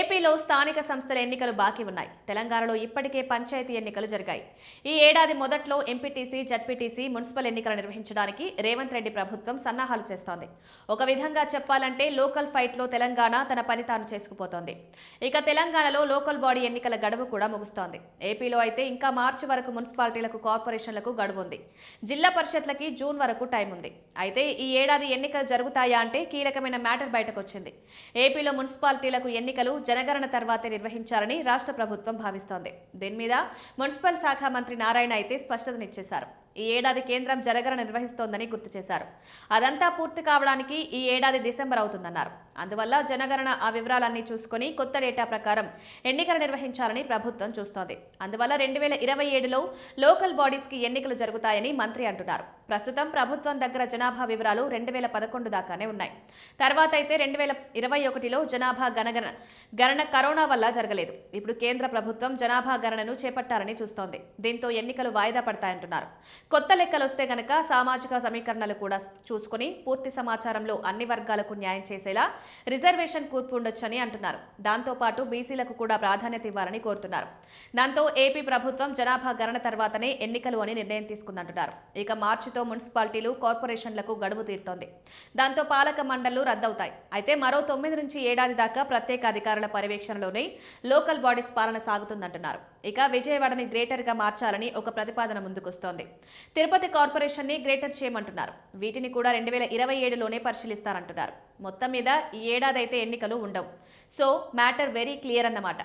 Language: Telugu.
ఏపీలో స్థానిక సంస్థల ఎన్నికలు బాకీ ఉన్నాయి. తెలంగాణలో ఇప్పటికే పంచాయతీ ఎన్నికలు జరిగాయి. ఈ ఏడాది మొదట్లో ఎంపీటీసీ, జడ్పీటీసీ, మున్సిపల్ ఎన్నికలు నిర్వహించడానికి రేవంత్ రెడ్డి ప్రభుత్వం సన్నాహాలు చేస్తోంది. ఒక విధంగా చెప్పాలంటే లోకల్ ఫైట్లో తెలంగాణ తన పని తాను చేసుకుపోతోంది. ఇక తెలంగాణలో లోకల్ బాడీ ఎన్నికల గడువు కూడా ముగుస్తోంది. ఏపీలో అయితే ఇంకా మార్చి వరకు మున్సిపాలిటీలకు, కార్పొరేషన్లకు గడువు ఉంది. జిల్లా పరిషత్లకి జూన్ వరకు టైం ఉంది. అయితే ఈ ఏడాది ఎన్నికలు జరుగుతాయా అంటే కీలకమైన మ్యాటర్ బయటకొచ్చింది. ఏపీలో మున్సిపాలిటీలకు ఎన్నికలు జనగణన తర్వాతే నిర్వహించాలని రాష్ట్ర ప్రభుత్వం భావిస్తోంది. దీని మీద మున్సిపల్ శాఖ మంత్రి నారాయణ అయితే స్పష్టతనిచ్చేశారు. ఈ ఏడాది కేంద్రం జనగణన నిర్వహిస్తోందని గుర్తు చేశారు. అదంతా పూర్తి కావడానికి ఈ ఏడాది డిసెంబర్ అవుతుందన్నారు. అందువల్ల జనగణన ఆ వివరాలన్నీ చూసుకుని కొత్త డేటా ప్రకారం ఎన్నికలు నిర్వహించాలని ప్రభుత్వం చూస్తోంది. అందువల్ల 2027లో లోకల్ బాడీస్కి ఎన్నికలు జరుగుతాయని మంత్రి అంటున్నారు. ప్రస్తుతం ప్రభుత్వం దగ్గర జనాభా వివరాలు 2011 దాకానే ఉన్నాయి. తర్వాత అయితే 2021లో జనాభా గణన కరోనా వల్ల జరగలేదు. ఇప్పుడు కేంద్ర ప్రభుత్వం జనాభా గణనను చేపట్టాలని చూస్తోంది. దీంతో ఎన్నికలు వాయిదా పడతాయంటున్నారు. కొత్త లెక్కలు వస్తే గనక సామాజిక సమీకరణలు కూడా చూసుకుని పూర్తి సమాచారంలో అన్ని వర్గాలకు న్యాయం చేసేలా రిజర్వేషన్ కూర్పు ఉండొచ్చని అంటున్నారు. దాంతోపాటు బీసీలకు కూడా ప్రాధాన్యత ఇవ్వాలని కోరుతున్నారు. దాంతో ఏపీ ప్రభుత్వం జనాభా గణన తర్వాతనే ఎన్నికలు అని నిర్ణయం తీసుకుందంటున్నారు. ఇక మార్చితో మున్సిపాలిటీలు, కార్పొరేషన్లకు గడువు తీరుతోంది. దాంతో పాలక మండళ్లు రద్దవుతాయి. అయితే మరో 9 నుంచి ఏడాది దాకా ప్రత్యేక అధికారుల పర్యవేక్షణలోనే లోకల్ బాడీస్ పాలన సాగుతుందంటున్నారు. ఇక విజయవాడని గ్రేటర్గా మార్చాలని ఒక ప్రతిపాదన ముందుకొస్తోంది. తిరుపతి కార్పొరేషన్ని గ్రేటర్ చేయమంటున్నారు. వీటిని కూడా 2027లోనే పరిశీలిస్తారంటున్నారు. మొత్తం మీద ఈ ఏడాది అయితే ఎన్నికలు ఉండవు. సో మ్యాటర్ వెరీ క్లియర్ అన్నమాట.